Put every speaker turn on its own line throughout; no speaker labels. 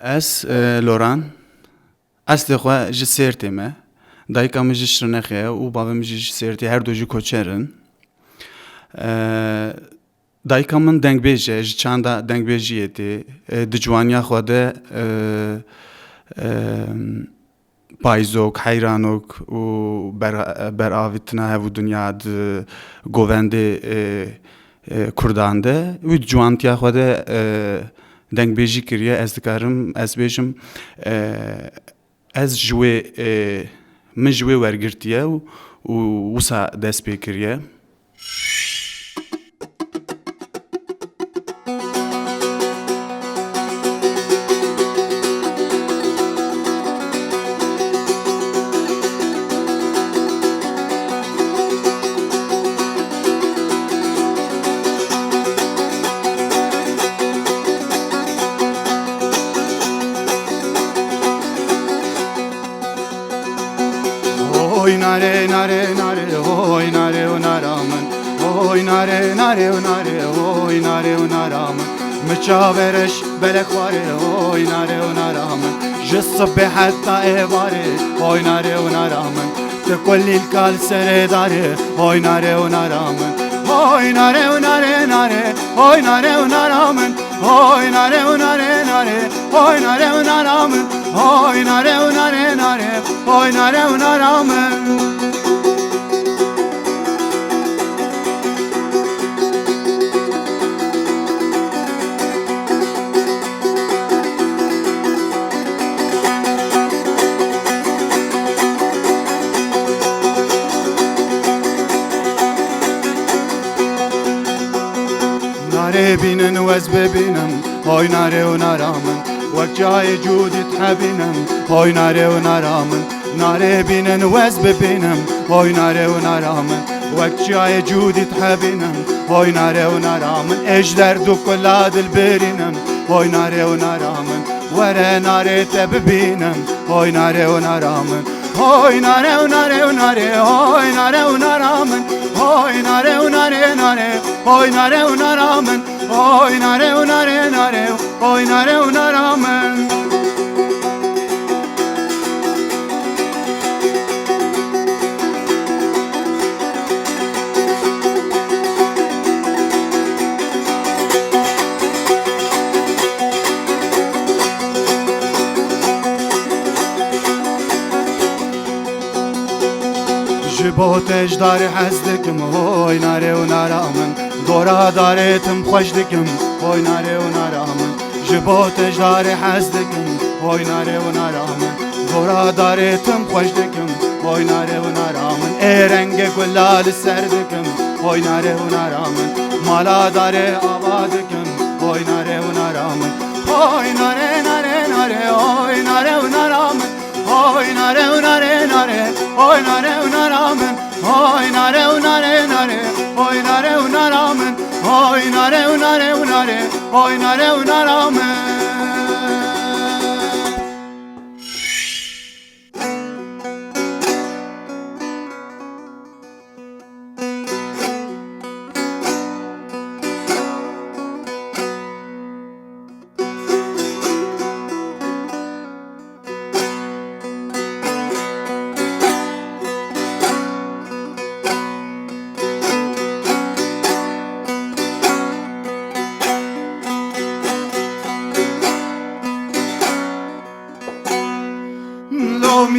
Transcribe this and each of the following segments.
Es Loran es dixwe ji Sêrtê me dayika min ji Şirnexê û bavê min jî ji Sêrtê her du jî koçerin. Dayika min dengbêj e ji çanda dengbêjiyê tê di ciwaniya xwe de payzok, heyranok û beravîtina hevû dunya di govendê Kurdan de wî di ciwantiya xwe de dengbêjî kiriye. Ez dikarim ez bêjim ez ji wê min ji wê wergirtiye û wisa dest pê kiriye. Oy nare nare nare oy nare unaramın oy nare nare unare oy nare unaramın mçavereş belekvare oy nare unaramın jisbe hatta evare oy nare unaramın te kullil kal seredare oy nare unaramın oy nare unare nare oy nare unaramın oy nare unare nare oy nare unaramın oy nare unare nare oy nare unaramın. Nare binin vez bebinem oy nare unaramın وجاي جودي تحبينم هوي ناري ونارامن ناري بينن وز ببينم هوي ناري ونارامن وجاي جودي تحبينم هوي ناري ونارامن اجدر دو كلاد البرينم هوي ناري ونارامن ورا ناري تببينم هوي ناري ونارامن هوي ناري وناري وناري هوي ناري ونارامن هوي ناري وناري ناري هوي ناري ونارامن هوي ناري وناري ناري هوي ناري ونارامن. جبوتش داری حزدکم هوی ناره و نرامن دورا دارتم خوش دکم هوی ناره و نرامن جبوتش داری حزدکم هوی ناره و نرامن دورا دارتم خوش دکم هوی ناره و نرامن ای رنگ گلال سردکم هوی ناره و نرامن مالا داره آبادکم هوی ناره و نرامن هوی ناره ناره ناره هوی ناره و نرامن oy nare unare nare oy nare unaramın oy nare unare nare oy nare unaramın oy nare unare unare oy nare unaramın.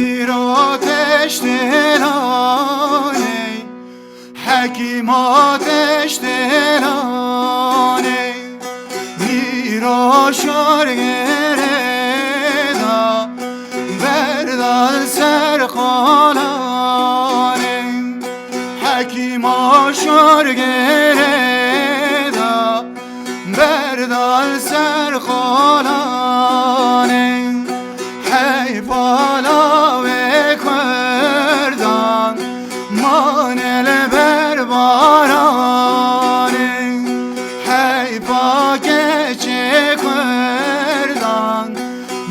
میراتش دلانه حکیماتش دلانه میرا شرگردا بردال سرخالانه حکیما شرگردا بردال سرخالانه هی بالا و کردان مانل بربارانه هی پاکه چه کردان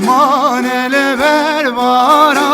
مانل بربارانه.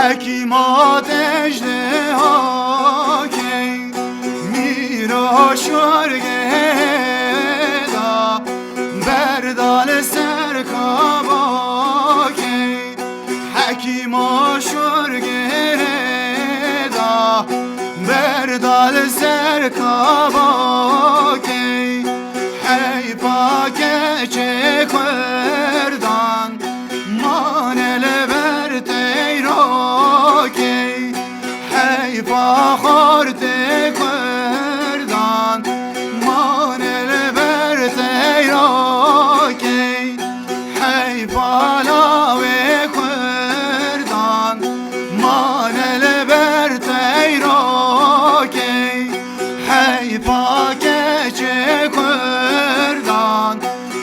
حکیمات اجدها کی میرا شرگه دا بردال سرکابا کی حکیما شرگه دا بردال سرکابا کی هی پاکه چه کردان مانل بر تیرا کی هی پا خورد کردان مانل بر تیرا کی هی پالاوی کردان مانل بر تیرا کی هی پاکه چه کردان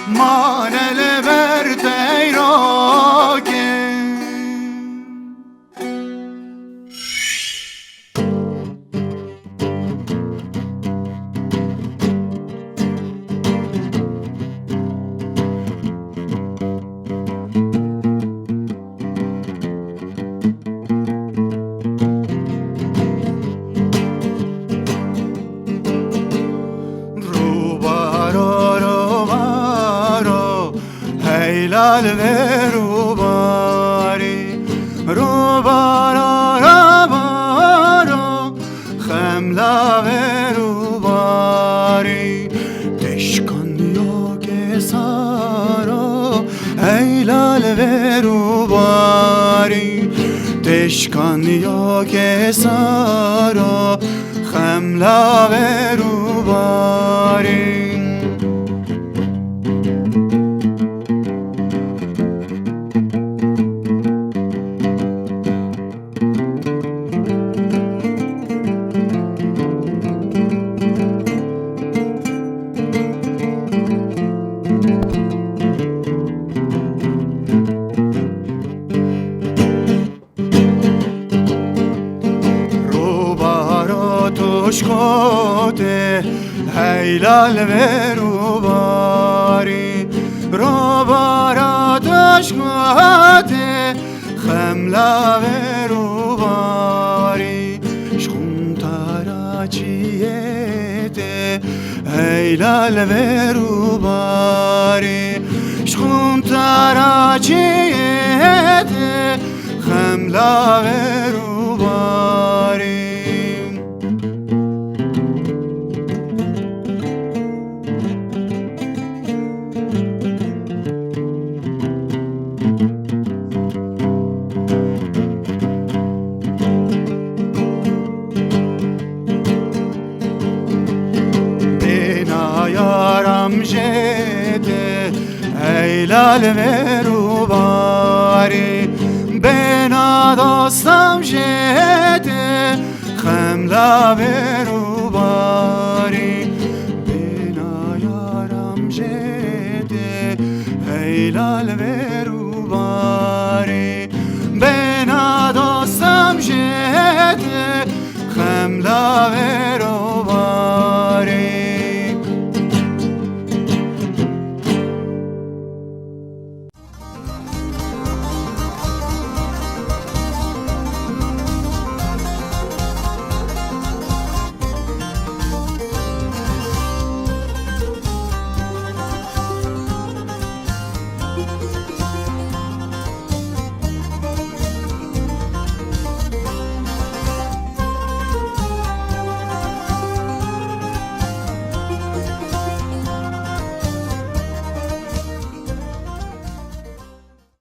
مانل بر تیرا کی هیلال و روباری روبارا روبارا خملا و روباری دشکن یا که سارا هیلال و روباری دشکن یا که سارا خملا و روباری شکوته هیلال و روباری روبارا دشکوته خملا و روباری شخون تارا چیته هیلال و روباری شخون تارا چیته خملا و روباری جده هیلال و روباری بنا داستم جده خملا و روباری